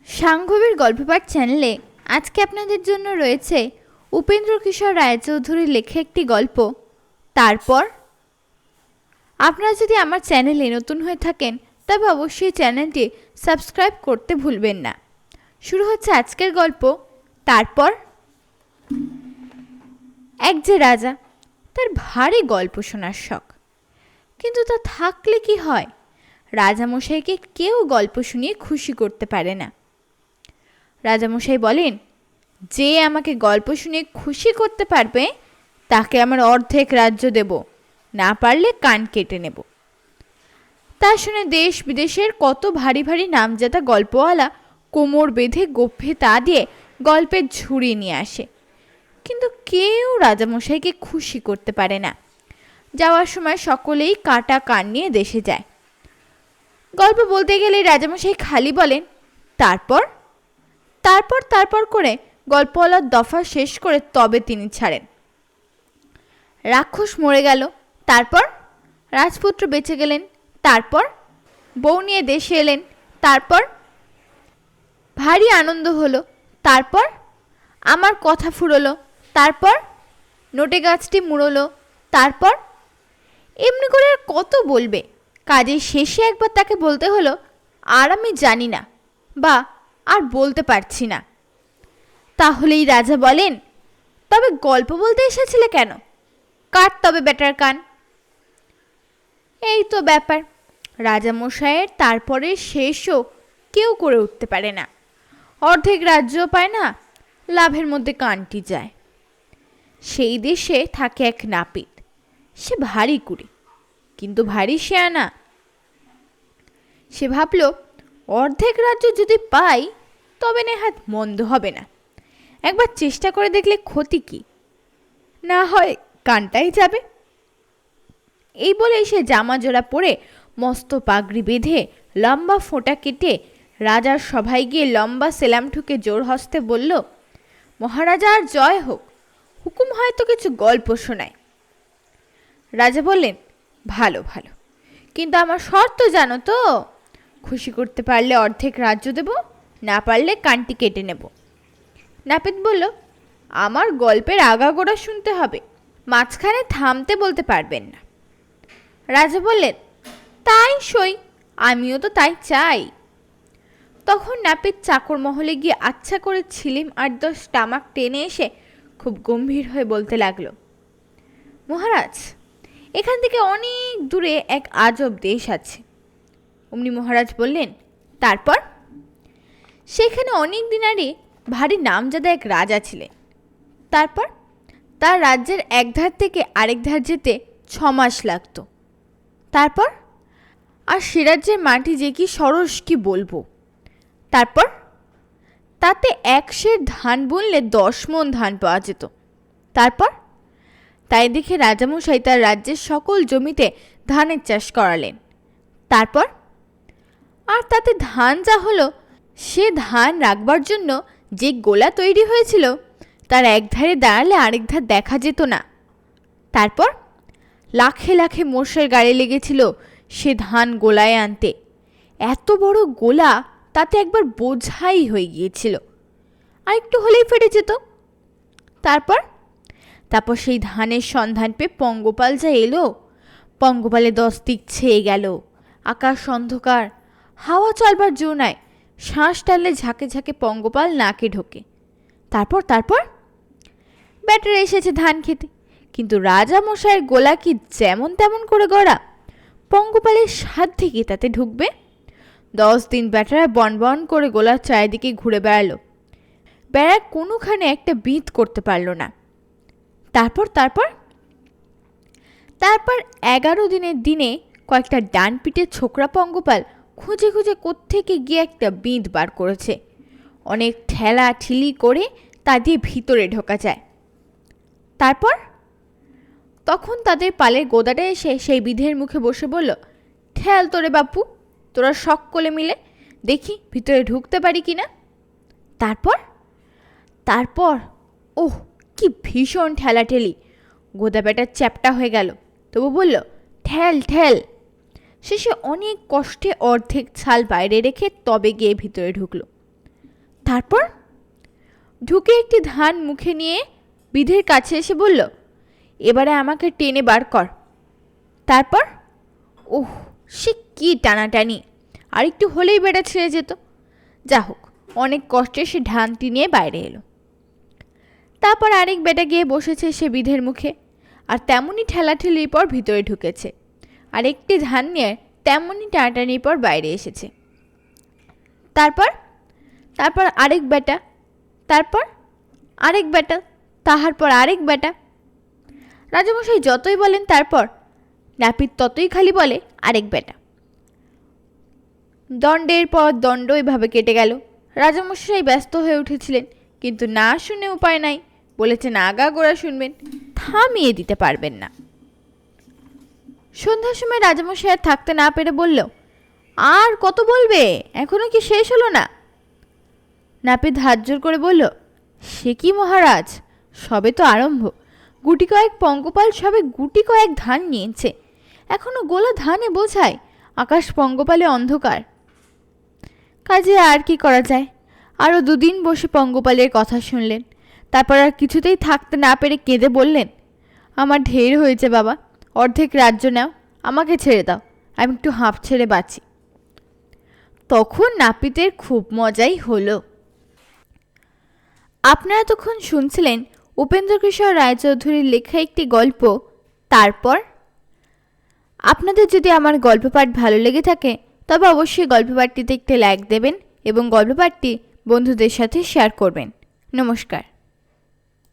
সাংঘবের গল্পপাঠ চ্যানেলে আজকে আপনাদের জন্য রয়েছে উপেন্দ্র কিশোর রায়চৌধুরীর লেখা একটি গল্প তারপর। আপনারা যদি আমার চ্যানেলে নতুন হয়ে থাকেন তবে অবশ্যই চ্যানেলটি সাবস্ক্রাইব করতে ভুলবেন না। শুরু হচ্ছে আজকের গল্প তারপর। এক যে রাজা, তার ভারী গল্প শোনার শখ, কিন্তু তা থাকলে কি হয়, রাজামশাইকে কেউ গল্প শুনিয়ে খুশি করতে পারে না। রাজামশাই বলেন, যে আমাকে গল্প শুনে খুশি করতে পারবে তাকে আমার অর্ধেক রাজ্য দেব, না পারলে কান কেটে নেব। তা শুনে দেশ বিদেশের কত ভারী ভারী নামজাদা গল্পওয়ালা কোমর বেঁধে গোফে তা দিয়ে গল্পের ঝুড়ি নিয়ে আসে, কিন্তু কেউ রাজামশাইকে খুশি করতে পারে না। যাওয়ার সময় সকলেই কাটা কান নিয়ে দেশে যায়। গল্প বলতে গেলে রাজামশাই খালি বলেন তারপর তারপর তারপর করে গল্পওয়ালার দফা শেষ করে তবে তিনি ছাড়েন। রাক্ষস মরে গেল, তারপর রাজপুত্র বেঁচে গেলেন, তারপর বউ নিয়ে দেশে এলেন, তারপর ভারী আনন্দ হলো, তারপর আমার কথা ফুরলো, তারপর নোটে গাছটি মুড়লো, তারপর এমনি করে আর কত বলবে। কাজের শেষে একবার তাকে বলতে হলো, আর আমি জানি না বা আর বলতে পারছি না। তাহলেই রাজা বলেন, তবে গল্প বলতে এসেছিলে কেন? কাট তবে বেটার কান। এই তো ব্যাপার। রাজামশাইয়ের তারপরে শেষও কেউ করে উঠতে পারে না, অর্ধেক রাজ্যও পায় না, লাভের মধ্যে কানটি যায়। সেই দেশে থাকে এক নাপিত, সে ভারী কুড়ি কিন্তু ভারী শেয়ানা। সে ভাবল, অর্ধেক রাজ্য যদি পাই তবে নেহাত মন্দ হবে না, একবার চেষ্টা করে দেখলে ক্ষতি কি, না হয় কানটাই যাবে। এই বলেই সে জামা জোড়া পরে মস্ত পাগড়ি বেঁধে লম্বা ফোঁটা কেটে রাজার সভায় গিয়ে লম্বা সেলাম ঠুকে জোর হস্তে বলল, মহারাজার জয় হোক, হুকুম হয়তো কিছু গল্প শোনায়। রাজা বললেন, ভালো ভালো, কিন্তু আমার শর্ত জানো তো? খুশি করতে পারলে অর্ধেক রাজ্য দেব, না পারলে কানটি কেটে নেব। নাপিত বলল, আমার গল্পের আগাগোড়া শুনতে হবে, মাঝখানে থামতে বলতে পারবেন না। রাজা বললেন, তাই সই, আমিও তো তাই চাই। তখন নাপিত চাকর মহলে গিয়ে আচ্ছা করে ছিলিম ৮-১০ তামাক টেনে এসে খুব গম্ভীর হয়ে বলতে লাগলো, মহারাজ, এখান থেকে অনেক দূরে এক আজব দেশ আছে। অমনি মহারাজ বললেন, তারপর? সেখানে অনেক দিন আগে ভারী নামজাদা এক রাজা ছিলেন। তারপর তার রাজ্যের এক ধার থেকে আরেক ধার যেতে ৬ মাস লাগত। তারপর আর সে রাজ্যের মাটি যে কি সরস কি বলবো। তারপর তাতে ১ সের ধান বুনলে ১০ মণ ধান পাওয়া যেত। তারপর তাই দেখে রাজামশাই তার রাজ্যের সকল জমিতে ধানের চাষ করালেন। তারপর আর তাতে ধান যা হলো, সে ধান রাখবার জন্য যে গোলা তৈরি হয়েছিল তার এক ধারে দাঁড়ালে আরেক ধার দেখা যেত না। তারপর লাখে লাখে মোষের গাড়ি লেগেছিল সে ধান গোলায় আনতে। এত বড় গোলা তাতে একবার বোঝাই হয়ে গিয়েছিল, আর একটু হলেই ফেটে যেত। তারপর তারপর সেই ধানের সন্ধান পেয়ে পঙ্গপাল যা এলো, পঙ্গপালে 10 দিক ছেয়ে গেল, আকাশ অন্ধকার, হাওয়া চলবার জো নাই, শ্বাস টানলে ঝাঁকে ঝাঁকে পঙ্গপাল নাকে ঢোকে। তারপর তারপর ব্যাটারা এসেছে ধান খেতে, কিন্তু রাজা মশাইয়ের গোলা কি যেমন তেমন করে গড়া, পঙ্গপালের সাধ্য কি তাতে ঢুকবে? 10 দিন ব্যাটারা বন বন করে গোলার চারিদিকে ঘুরে বেড়ালো, বেড়া কোনোখানে একটা বিঁধ করতে পারল না। তারপর তারপর তারপর 11 দিনের দিনে কয়েকটা ডান পিঠে ছোকরা পঙ্গপাল খুঁজে খুঁজে কোত্থেকে গিয়ে একটা বিঁধ বার করেছে। অনেক ঠেলা ঠিলি করে তা দিয়ে ভিতরে ঢোকা যায়। তারপর তখন তাদের পালের গোদাটা এসে সেই বিঁধের মুখে বসে বলল, ঠেল তোরে বাপু, তোরা সকলে মিলে দেখি ভিতরে ঢুকতে পারি কিনা। তারপর তারপর ওহ, কি ভীষণ ঠেলাঠেলি, গোদা বেটা চ্যাপটা হয়ে গেল, তবু বলল, ঠেল ঠেল। শেষে অনেক কষ্টে অর্ধেক ছাল বাইরে রেখে তবে গিয়ে ভিতরে ঢুকলো। তারপর ঢুকে একটি ধান মুখে নিয়ে বিধের কাছে এসে বলল, এবারে আমাকে টেনে বার কর। তারপর ওহ, সে কি টানাটানি! আর একটু হলেই বেটা ছেড়ে যেত। যা হোক, অনেক কষ্টে সে ধানটি নিয়ে বাইরে এলো। তারপর আরেক বেটা গিয়ে বসেছে সে বিধের মুখে, আর তেমনই ঠেলাঠেলির পর ভিতরে ঢুকেছে, আর একটি ধান নিয়ে তেমনই টানাটানির পর বাইরে এসেছে। তারপর তারপর আরেক বেটা, তারপর আরেক বেটা, তাহার পর আরেক বেটা। রাজামশাই যতই বলেন তারপর নাপিত ততই খালি বলে আরেক বেটা। দণ্ডের পর দণ্ড এভাবে কেটে গেল। রাজামশাই ব্যস্ত হয়ে উঠেছিলেন, কিন্তু না শুনে উপায় নাই, বলেছেন আগাগোড়া শুনবেন, থামিয়ে দিতে পারবেন না। সন্ধ্যার সময় রাজামশাই আর থাকতে না পেরে বলল, আর কত বলবে, এখনো কি শেষ হলো না? নাপিত হাত জোর করে বলল, সে কি মহারাজ, সবে তো আরম্ভ। গুটি কয়েক পঙ্গপাল সবে গুটি কয়েক ধান নিয়েছে, এখনো গোলা ধানে বোঝায়, আকাশ পঙ্গপালে অন্ধকার। কাজে আর কি করা যায়? আরও দুদিন বসে পঙ্গপালের কথা শুনলেন, তারপর আর কিছুতেই থাকতে না পেরে কেঁদে বললেন, আমার ঢের হয়েছে বাবা, অর্ধেক রাজ্য নাও, আমাকে ছেড়ে দাও, আমি একটু হাঁপ ছেড়ে বাঁচি। তখন নাপিতের খুব মজাই হলো। আপনারা তখন শুনছিলেন উপেন্দ্রকিশোর রায়চৌধুরীর লেখা একটি গল্প তারপর। আপনাদের যদি আমার গল্প পাঠ ভালো লেগে থাকে তবে অবশ্যই গল্প পাঠটিতে একটি লাইক দেবেন এবং গল্প পাঠটি বন্ধুদের সাথে শেয়ার করবেন। নমস্কার।